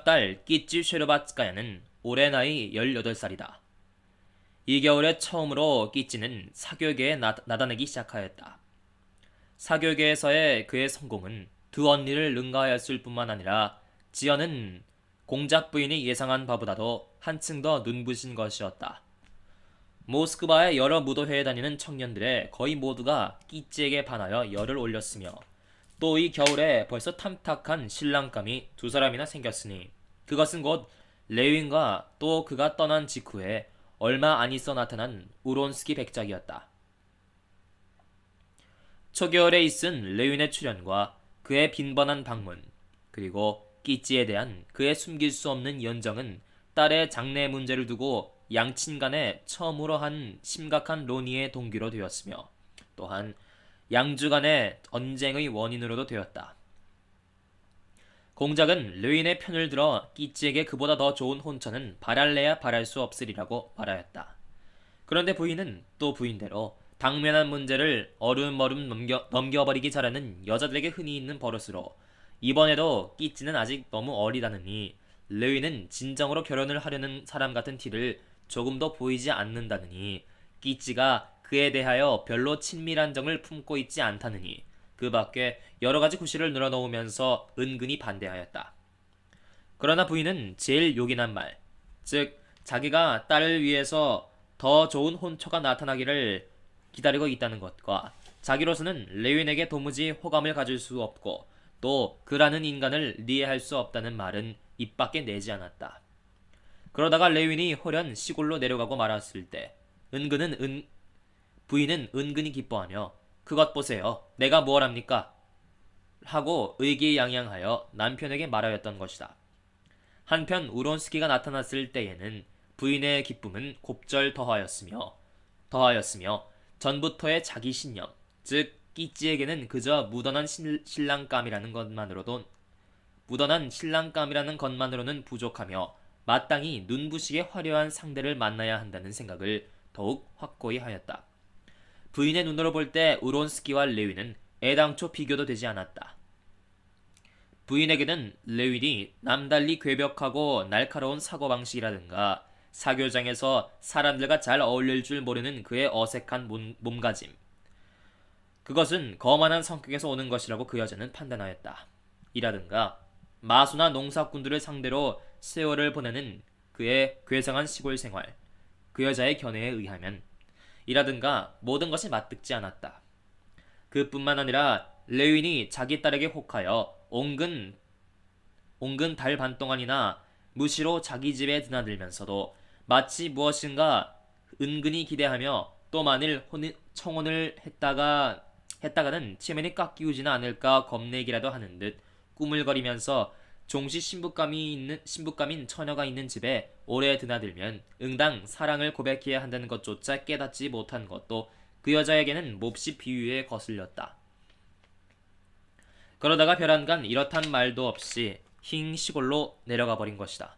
동갑딸 끼찌 쉐르바츠카야는 올해 나이 18살이다. 이 겨울에 처음으로 끼찌는 사교계에 나다내기 시작하였다. 사교계에서의 그의 성공은 두 언니를 능가하였을 뿐만 아니라 지연은 공작 부인이 예상한 바보다도 한층 더 눈부신 것이었다. 모스크바의 여러 무도회에 다니는 청년들의 거의 모두가 끼찌에게 반하여 열을 올렸으며 또 이 겨울에 벌써 탐탁한 신랑감이 두 사람이나 생겼으니 그것은 곧 레윈과 또 그가 떠난 직후에 얼마 안 있어 나타난 우론스키 백작이었다. 초겨울에 있은 레윈의 출현과 그의 빈번한 방문, 그리고 끼찌에 대한 그의 숨길 수 없는 연정은 딸의 장래 문제를 두고 양친 간에 처음으로 한 심각한 논의의 동기로 되었으며 또한 양주 간의 언쟁의 원인으로도 되었다. 공작은 르윈의 편을 들어 끼찌에게 그보다 더 좋은 혼처는 바랄래야 바랄 수 없으리라고 말하였다. 그런데 부인은 또 부인대로 당면한 문제를 어름어름 넘겨버리기 잘하는 여자들에게 흔히 있는 버릇으로 이번에도 끼찌는 아직 너무 어리다느니 르윈은 진정으로 결혼을 하려는 사람 같은 티를 조금도 보이지 않는다느니 끼찌가 그에 대하여 별로 친밀한 정을 품고 있지 않다느니 그 밖에 여러가지 구실을 늘어놓으면서 은근히 반대하였다. 그러나 부인은 제일 요긴한 말, 즉 자기가 딸을 위해서 더 좋은 혼처가 나타나기를 기다리고 있다는 것과 자기로서는 레윈에게 도무지 호감을 가질 수 없고 또 그라는 인간을 이해할 수 없다는 말은 입 밖에 내지 않았다. 그러다가 레윈이 홀연 시골로 내려가고 말았을 때 부인은 은근히 기뻐하며 그것 보세요. 내가 무얼 합니까? 하고 의기양양하여 남편에게 말하였던 것이다. 한편 우론스키가 나타났을 때에는 부인의 기쁨은 곱절 더하였으며 전부터의 자기 신념, 즉 끼찌에게는 그저 묻어난 신랑감이라는 것만으로는 부족하며 마땅히 눈부시게 화려한 상대를 만나야 한다는 생각을 더욱 확고히 하였다. 부인의 눈으로 볼 때 우론스키와 레윈은 애당초 비교도 되지 않았다. 부인에게는 레윈이 남달리 괴벽하고 날카로운 사고방식이라든가 사교장에서 사람들과 잘 어울릴 줄 모르는 그의 어색한 몸가짐, 그것은 거만한 성격에서 오는 것이라고 그 여자는 판단하였다. 이라든가 마수나 농사꾼들을 상대로 세월을 보내는 그의 괴상한 시골 생활, 그 여자의 견해에 의하면 이라든가 모든 것이 맞듣지 않았다. 그뿐만 아니라 레윈이 자기 딸에게 혹하여 온근 달 반 동안이나 무시로 자기 집에 드나들면서도 마치 무엇인가 은근히 기대하며 또 만일 청혼을 했다가는 체면이 깎이우지는 않을까 겁내기라도 하는 듯 꾸물거리면서 종시 신부감인 처녀가 있는 집에 오래 드나들면 응당 사랑을 고백해야 한다는 것조차 깨닫지 못한 것도 그 여자에게는 몹시 비위에 거슬렸다. 그러다가 별안간 이렇단 말도 없이 힝 시골로 내려가 버린 것이다.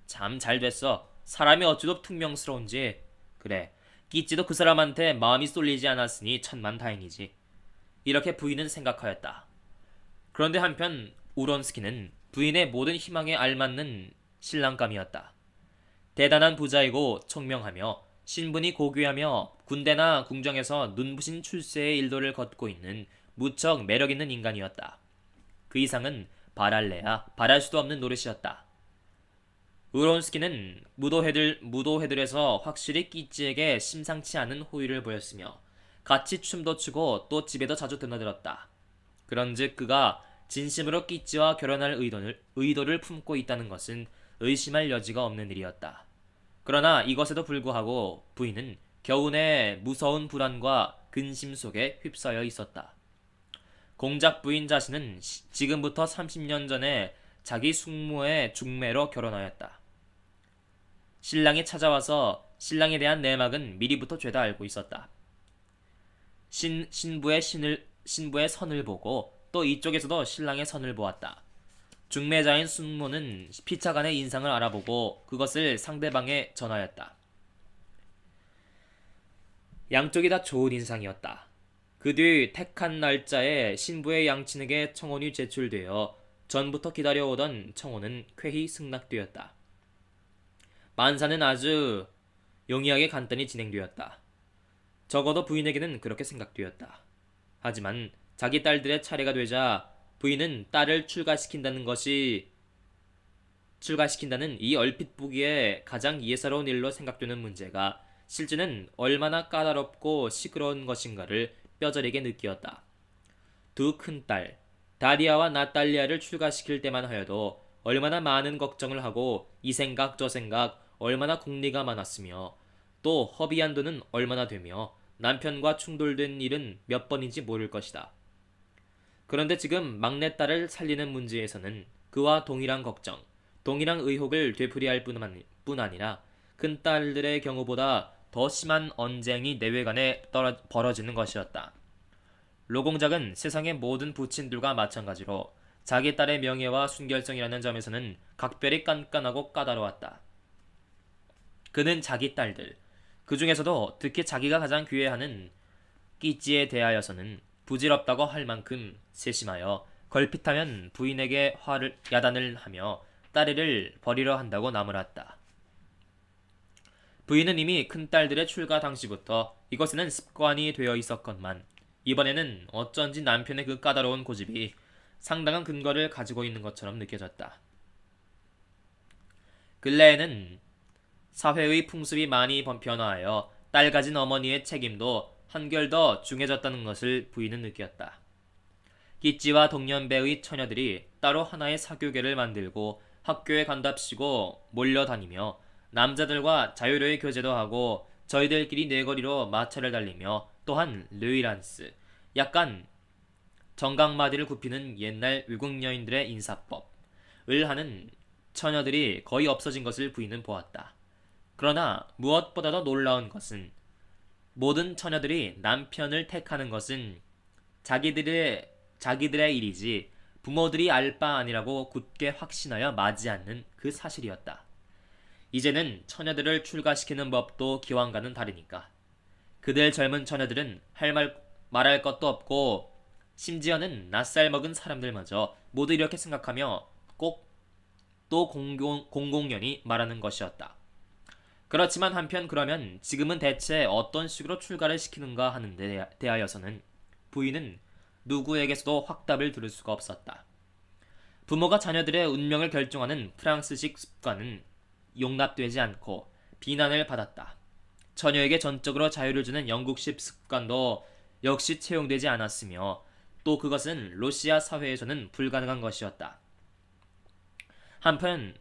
참 잘됐어. 사람이 어찌도 퉁명스러운지. 그래, 끼찌도 그 사람한테 마음이 쏠리지 않았으니 천만다행이지. 이렇게 부인은 생각하였다. 그런데 한편 우론스키는 부인의 모든 희망에 알맞는 신랑감이었다. 대단한 부자이고 총명하며 신분이 고귀하며 군대나 궁정에서 눈부신 출세의 일도를 걷고 있는 무척 매력있는 인간이었다. 그 이상은 바랄래야 바랄 수도 없는 노릇이었다. 우론스키는 무도회들에서 확실히 끼찌에게 심상치 않은 호의를 보였으며 같이 춤도 추고 또 집에도 자주 드나들었다. 그런즉 그가 진심으로 끼찌와 결혼할 의도를 품고 있다는 것은 의심할 여지가 없는 일이었다. 그러나 이것에도 불구하고 부인은 겨우내 무서운 불안과 근심 속에 휩싸여 있었다. 공작 부인 자신은 지금부터 30년 전에 자기 숙모의 중매로 결혼하였다. 신랑이 찾아와서 신랑에 대한 내막은 미리부터 죄다 알고 있었다. 신부의 선을 보고 또 이쪽에서도 신랑의 선을 보았다. 중매자인 숙모는 피차간의 인상을 알아보고 그것을 상대방에 전하였다. 양쪽이 다 좋은 인상이었다. 그 뒤 택한 날짜에 신부의 양친에게 청혼이 제출되어 전부터 기다려오던 청혼은 쾌히 승낙되었다. 만사는 아주 용이하게 간단히 진행되었다. 적어도 부인에게는 그렇게 생각되었다. 하지만 자기 딸들의 차례가 되자 부인은 딸을 출가시킨다는 이 얼핏 보기에 가장 예사로운 일로 생각되는 문제가 실제는 얼마나 까다롭고 시끄러운 것인가를 뼈저리게 느끼었다. 두 큰딸, 다리아와 나탈리아를 출가시킬 때만 하여도 얼마나 많은 걱정을 하고 이 생각 저 생각 얼마나 궁리가 많았으며 또 허비한 돈은 얼마나 되며 남편과 충돌된 일은 몇 번인지 모를 것이다. 그런데 지금 막내딸을 살리는 문제에서는 그와 동일한 걱정, 동일한 의혹을 되풀이할 뿐 아니라 큰딸들의 경우보다 더 심한 언쟁이 내외간에 벌어지는 것이었다. 로공작은 세상의 모든 부친들과 마찬가지로 자기 딸의 명예와 순결성이라는 점에서는 각별히 깐깐하고 까다로웠다. 그는 자기 딸들, 그 중에서도 특히 자기가 가장 귀해하는 끼찌에 대하여서는 부질없다고 할 만큼 세심하여 걸핏하면 부인에게 야단을 하며 딸애를 버리려 한다고 나무랐다. 부인은 이미 큰딸들의 출가 당시부터 이것에는 습관이 되어 있었건만 이번에는 어쩐지 남편의 그 까다로운 고집이 상당한 근거를 가지고 있는 것처럼 느껴졌다. 근래에는 사회의 풍습이 많이 변화하여 딸 가진 어머니의 책임도 한결 더 중해졌다는 것을 부인은 느꼈다. 끼찌와 동년배의 처녀들이 따로 하나의 사교계를 만들고 학교에 간답시고 몰려다니며 남자들과 자유로이 교제도 하고 저희들끼리 네거리로 마차를 달리며 또한 르이란스, 약간 정강마디를 굽히는 옛날 외국 여인들의 인사법을 하는 처녀들이 거의 없어진 것을 부인은 보았다. 그러나 무엇보다도 놀라운 것은 모든 처녀들이 남편을 택하는 것은 자기들의 일이지 부모들이 알 바 아니라고 굳게 확신하여 마지 않는 그 사실이었다. 이제는 처녀들을 출가시키는 법도 기왕과는 다르니까. 그들 젊은 처녀들은 말할 것도 없고 심지어는 낯살 먹은 사람들마저 모두 이렇게 생각하며 꼭 또 공공연히 말하는 것이었다. 그렇지만 한편 그러면 지금은 대체 어떤 식으로 출가를 시키는가 하는 데 대하여서는 부인은 누구에게서도 확답을 들을 수가 없었다. 부모가 자녀들의 운명을 결정하는 프랑스식 습관은 용납되지 않고 비난을 받았다. 처녀에게 전적으로 자유를 주는 영국식 습관도 역시 채용되지 않았으며 또 그것은 러시아 사회에서는 불가능한 것이었다. 한편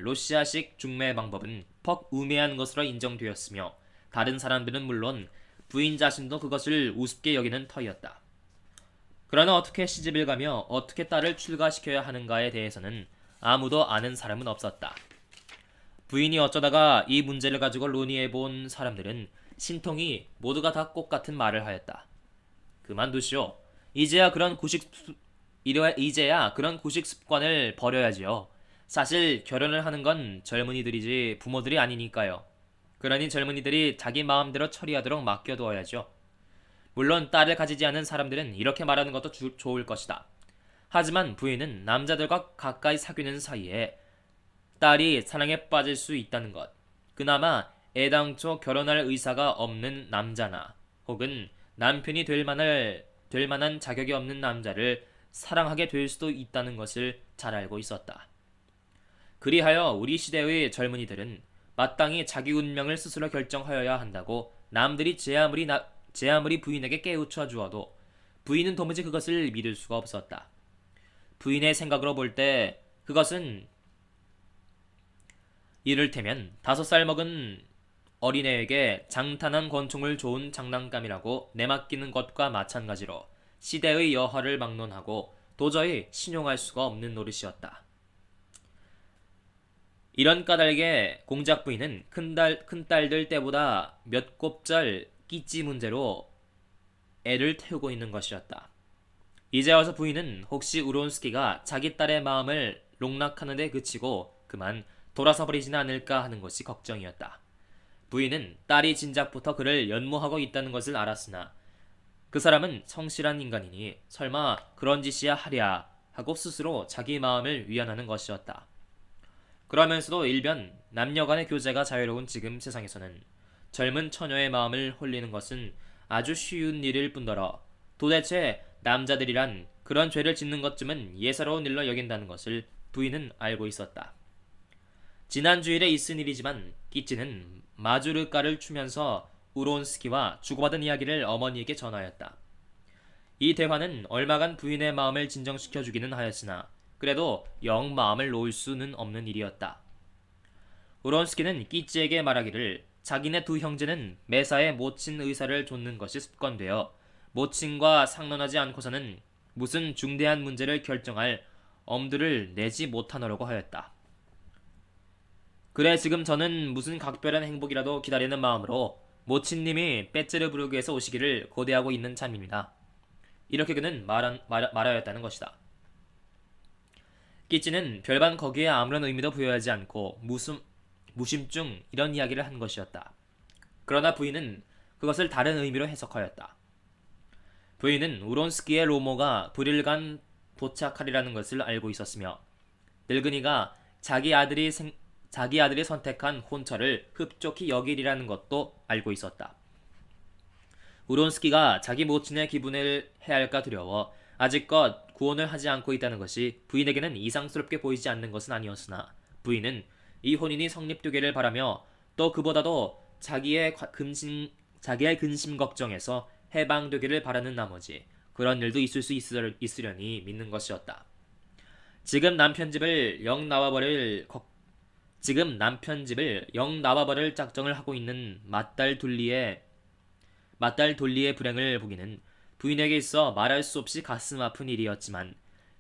러시아식 중매 방법은 퍽 우매한 것으로 인정되었으며 다른 사람들은 물론 부인 자신도 그것을 우습게 여기는 터이었다. 그러나 어떻게 시집을 가며 어떻게 딸을 출가시켜야 하는가에 대해서는 아무도 아는 사람은 없었다. 부인이 어쩌다가 이 문제를 가지고 논의해 본 사람들은 신통히 모두가 다 똑같은 말을 하였다. 그만두시오. 이제야 그런 구식 습관을 버려야지요. 사실 결혼을 하는 건 젊은이들이지 부모들이 아니니까요. 그러니 젊은이들이 자기 마음대로 처리하도록 맡겨두어야죠. 물론 딸을 가지지 않은 사람들은 이렇게 말하는 것도 좋을 것이다. 하지만 부인은 남자들과 가까이 사귀는 사이에 딸이 사랑에 빠질 수 있다는 것, 그나마 애당초 결혼할 의사가 없는 남자나 혹은 남편이 될 만한 자격이 없는 남자를 사랑하게 될 수도 있다는 것을 잘 알고 있었다. 그리하여 우리 시대의 젊은이들은 마땅히 자기 운명을 스스로 결정하여야 한다고 남들이 제 아무리 부인에게 깨우쳐 주어도 부인은 도무지 그것을 믿을 수가 없었다. 부인의 생각으로 볼 때 그것은 이를테면 5살 먹은 어린애에게 장탄한 권총을 좋은 장난감이라고 내맡기는 것과 마찬가지로 시대의 여하를 막론하고 도저히 신용할 수가 없는 노릇이었다. 이런 까닭에 공작 부인은 큰딸들 때보다 몇 곱절 끼찌 문제로 애를 태우고 있는 것이었다. 이제 와서 부인은 혹시 우론스키가 자기 딸의 마음을 농락하는 데 그치고 그만 돌아서 버리지는 않을까 하는 것이 걱정이었다. 부인은 딸이 진작부터 그를 연모하고 있다는 것을 알았으나 그 사람은 성실한 인간이니 설마 그런 짓이야 하랴 하고 스스로 자기 마음을 위안하는 것이었다. 그러면서도 일변 남녀 간의 교제가 자유로운 지금 세상에서는 젊은 처녀의 마음을 홀리는 것은 아주 쉬운 일일 뿐더러 도대체 남자들이란 그런 죄를 짓는 것쯤은 예사로운 일로 여긴다는 것을 부인은 알고 있었다. 지난 주일에 있은 일이지만 끼찌는 마주르카를 추면서 우론스키와 주고받은 이야기를 어머니에게 전하였다. 이 대화는 얼마간 부인의 마음을 진정시켜주기는 하였으나 그래도 영 마음을 놓을 수는 없는 일이었다. 우론스키는 끼찌에게 말하기를 자기네 두 형제는 매사에 모친 의사를 좇는 것이 습관되어 모친과 상론하지 않고서는 무슨 중대한 문제를 결정할 엄두를 내지 못하노라고 하였다. 그래 지금 저는 무슨 각별한 행복이라도 기다리는 마음으로 모친님이 빼츠르부르크에서 오시기를 고대하고 있는 참입니다. 이렇게 그는 말하였다는 것이다. 끼찌는 별반 거기에 아무런 의미도 부여하지 않고 무심중 이런 이야기를 한 것이었다. 그러나 부인은 그것을 다른 의미로 해석하였다. 부인은 우론스키의 로모가 불일간 도착하리라는 것을 알고 있었으며 늙은이가 자기 아들이 선택한 혼처를 흡족히 여기리라는 것도 알고 있었다. 우론스키가 자기 모친의 기분을 해할까 두려워 아직껏 구혼을 하지 않고 있다는 것이 부인에게는 이상스럽게 보이지 않는 것은 아니었으나 부인은 이 혼인이 성립되기를 바라며 또 그보다도 자기의 근심 걱정에서 해방되기를 바라는 나머지 그런 일도 있을 수 있으려니 믿는 것이었다. 지금 남편 집을 영 나와버릴 작정을 하고 있는 맏딸 돌리의 불행을 보기는 부인에게 있어 말할 수 없이 가슴 아픈 일이었지만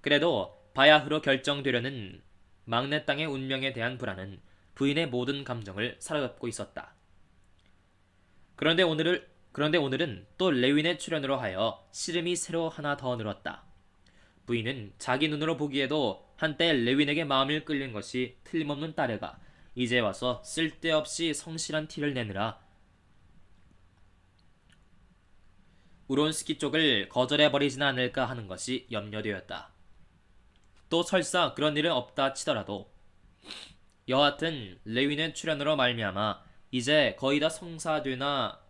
그래도 바야흐로 결정되려는 막내 땅의 운명에 대한 불안은 부인의 모든 감정을 사로잡고 있었다. 그런데 오늘은 또 레윈의 출연으로 하여 시름이 새로 하나 더 늘었다. 부인은 자기 눈으로 보기에도 한때 레윈에게 마음을 끌린 것이 틀림없는 딸애가 이제 와서 쓸데없이 성실한 티를 내느라 우론스키 쪽을 거절해버리지는 않을까 하는 것이 염려되었다. 또 설사 그런 일은 없다 치더라도 여하튼 레윈의 출연으로 말미암아 이제 거의 다 성사되나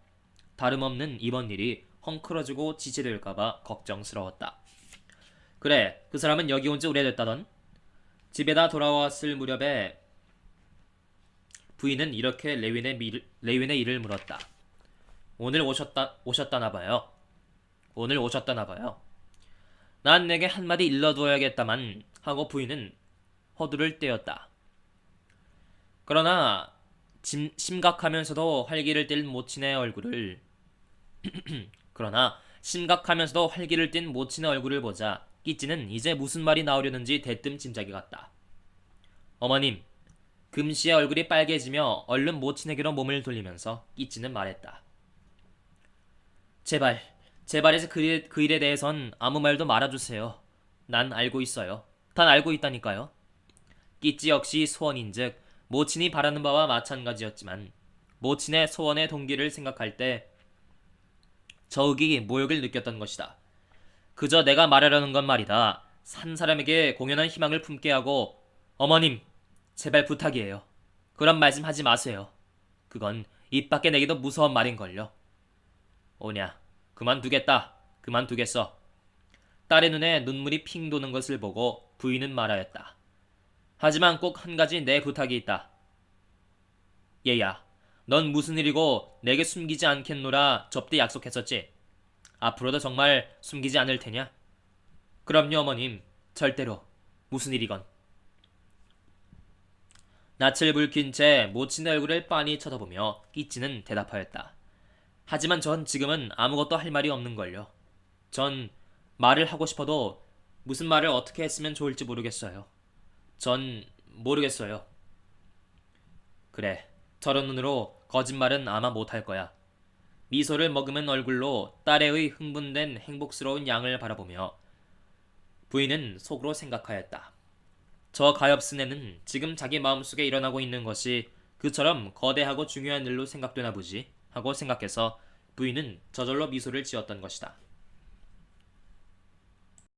다름없는 이번 일이 헝클어지고 지체될까봐 걱정스러웠다. 그래, 그 사람은 여기 온 지 오래됐다던? 집에다 돌아왔을 무렵에 부인은 이렇게 레윈의 일을 물었다. 오늘 오셨다나봐요. 오늘 오셨다나봐요. 난 내게 한마디 일러두어야겠다만 하고 부인은 허두를 떼었다. 그러나 심각하면서도 활기를 띤 모친의 얼굴을 보자 끼찌는 이제 무슨 말이 나오려는지 대뜸 짐작이 갔다. 어머님, 금시의 얼굴이 빨개지며 얼른 모친에게로 몸을 돌리면서 끼찌는 말했다. 제발해서 그 일에 대해선 아무 말도 말아주세요. 난 알고 있어요. 단 알고 있다니까요. 끼찌 역시 소원인즉 모친이 바라는 바와 마찬가지였지만 모친의 소원의 동기를 생각할 때 저욱이 모욕을 느꼈던 것이다. 그저 내가 말하려는 건 말이다. 한 사람에게 공연한 희망을 품게 하고 어머님, 제발 부탁이에요. 그런 말씀 하지 마세요. 그건 입 밖에 내기도 무서운 말인걸요. 오냐, 그만두겠어. 딸의 눈에 눈물이 핑 도는 것을 보고 부인은 말하였다. 하지만 꼭 한 가지 내 부탁이 있다. 얘야, 넌 무슨 일이고 내게 숨기지 않겠노라 접대 약속했었지? 앞으로도 정말 숨기지 않을 테냐? 그럼요 어머님, 절대로. 무슨 일이건. 낯을 붉힌 채 모친의 얼굴을 빤히 쳐다보며 끼찌는 대답하였다. 하지만 전 지금은 아무것도 할 말이 없는걸요. 전 말을 하고 싶어도 무슨 말을 어떻게 했으면 좋을지 모르겠어요. 전 모르겠어요. 그래, 저런 눈으로 거짓말은 아마 못할 거야. 미소를 머금은 얼굴로 딸의 흥분된 행복스러운 양을 바라보며 부인은 속으로 생각하였다. 저 가엾은 애는 지금 자기 마음속에 일어나고 있는 것이 그처럼 거대하고 중요한 일로 생각되나 보지 하고 생각해서 부인은 저절로 미소를 지었던 것이다.